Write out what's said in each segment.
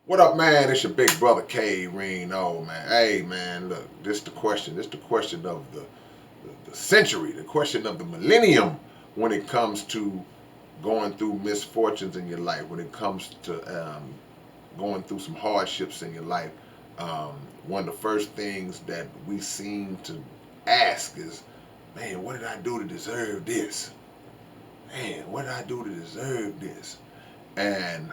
What up, man? It's your big brother K-Rino, man. Hey, man, look, this the question. This the question of the century, the question of the millennium when it comes to going through misfortunes in your life, when it comes to going through some hardships in your life. Um, One of the first things that we seem to ask is, man, what did I do to deserve this? Man, what did I do to deserve this? And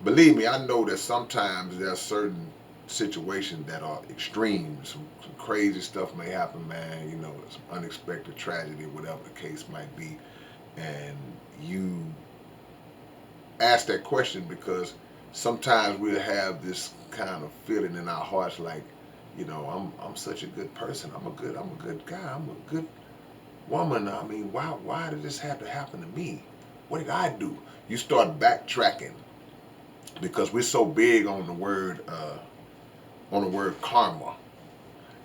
believe me, I know that sometimes there are certain situations that are extreme. Some crazy stuff may happen, man. You know, some unexpected tragedy, whatever the case might be. And you ask that question because sometimes we'll have this kind of feeling in our hearts like, I'm such a good person. I'm a good guy. I'm a good woman. I mean, why did this have to happen to me? What did I do? You start backtracking because we're so big on the word karma.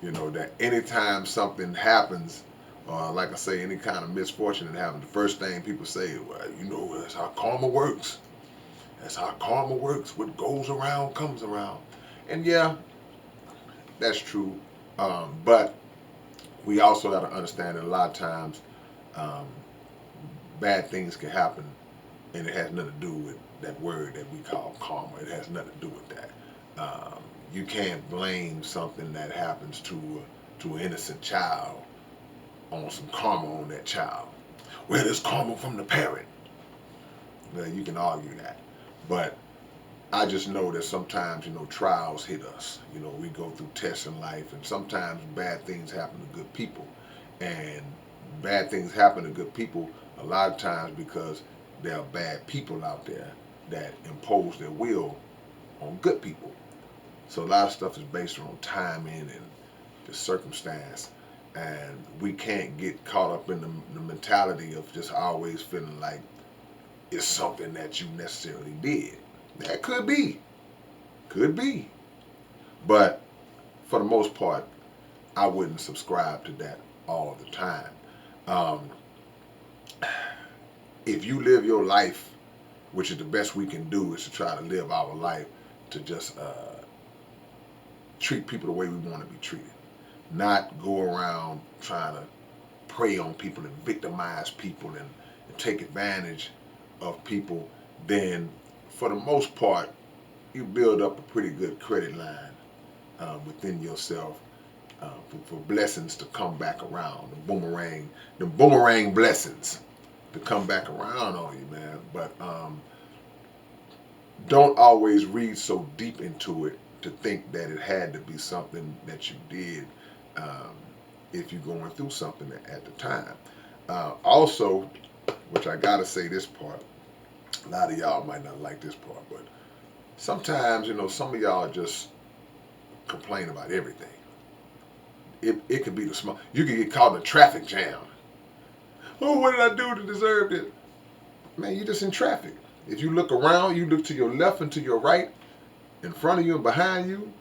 You know that anytime something happens, like I say, any kind of misfortune that happens, the first thing people say, well, that's how karma works. That's how karma works. What goes around comes around. And yeah, that's true. But we also got to understand that a lot of times um, bad things can happen, and it has nothing to do with that word that we call karma. It has nothing to do with that. You can't blame something that happens to an innocent child on some karma on that child. Well, there's karma from the parent. Well, you can argue that, but I just know that sometimes trials hit us. We go through tests in life, and sometimes bad things happen to good people, and bad things happen to good people a lot of times because there are bad people out there that impose their will on good people. So a lot of stuff is based on timing and the circumstance, and we can't get caught up in the mentality of just always feeling like it's something that you necessarily did. That could be, but for the most part, I wouldn't subscribe to that all the time. Um, if you live your life, which is the best we can do, is to try to live our life to just treat people the way we want to be treated, not go around trying to prey on people and victimize people and take advantage of people, then for the most part, you build up a pretty good credit line within yourself for blessings to come back around, the boomerang blessings to come back around on you, man. But don't always read so deep into it to think that it had to be something that you did um, if you're going through something at the time. Also, which I gotta say this part, a lot of y'all might not like this part, but sometimes, some of y'all just complain about everything. It could be the small. You could get caught in a traffic jam. Oh, what did I do to deserve this? Man, you're just in traffic. If you look around, you look to your left and to your right, in front of you and behind you,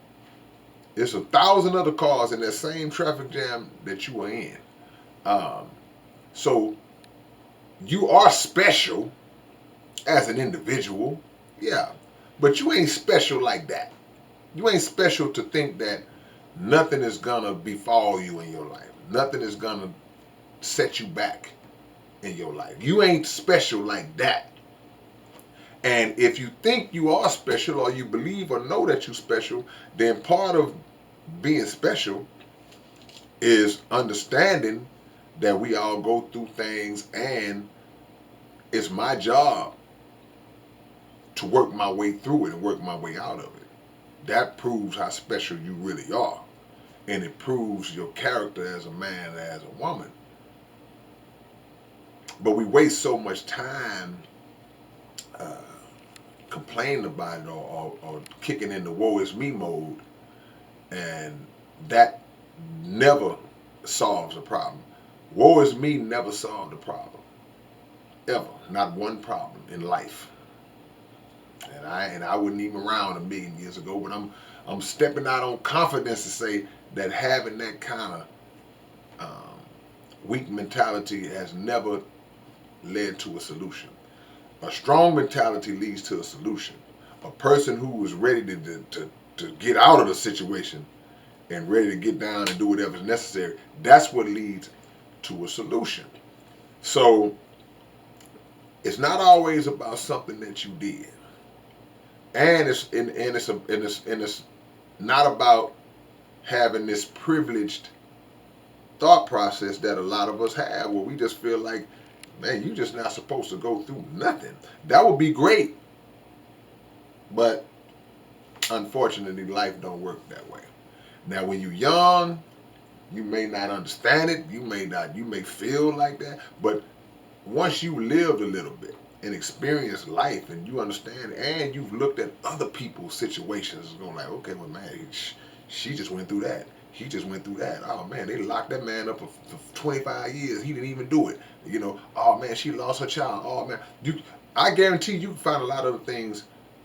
it's 1,000 other cars in that same traffic jam that you were in. Um, so you are special as an individual, yeah, but you ain't special like that. You ain't special to think that nothing is gonna befall you in your life. Nothing is gonna set you back in your life. You ain't special like that. And if you think you are special or you believe or know that you're special, then part of being special is understanding that we all go through things and it's my job to work my way through it and work my way out of it. That proves how special you really are. And it proves your character as a man, as a woman. But we waste so much time uh, complaining about it or kicking in the woe is me mode, and that never solves a problem. Woe is me never solved a problem. Ever. Not one problem in life. And I wasn't even around a million years ago, but I'm stepping out on confidence to say that having that kind of weak mentality has never led to a solution. A strong mentality leads to a solution. A person who is ready to get out of the situation and ready to get down and do whatever's necessary, that's what leads to a solution. So it's not always about something that you did, and it's not about having this privileged thought process that a lot of us have, where we just feel like, man, you just not supposed to go through nothing. That would be great, but unfortunately, life don't work that way. Now, when you're young, you may not understand it. You may feel like that, but once you lived a little bit and experienced life and you understand and you've looked at other people's situations, it's going like, okay, well, man, she just went through that. He just went through that. Oh man, they locked that man up for 25 years. He didn't even do it. You know. Oh man, she lost her child. Oh man, I guarantee you can find a lot of things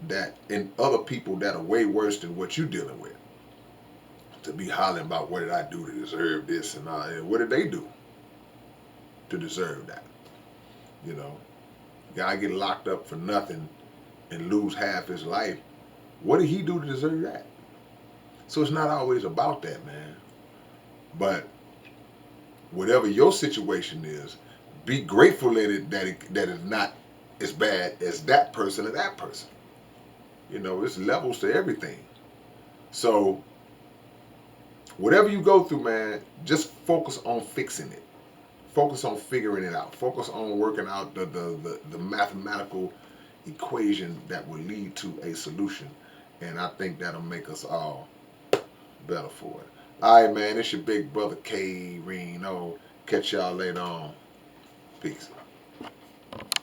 that in other people that are way worse than what you're dealing with. To be hollering about what did I do to deserve this and all, and what did they do to deserve that? You know, guy get locked up for nothing and lose half his life. What did he do to deserve that? So it's not always about that, man. But whatever your situation is, be grateful in it that it's not as bad as that person or that person. You know, it's levels to everything. So whatever you go through, man, just focus on fixing it. Focus on figuring it out. Focus on working out the mathematical equation that will lead to a solution. And I think that'll make us all better for it. All right, man, it's your big brother K-Rino. Catch y'all later on. Peace.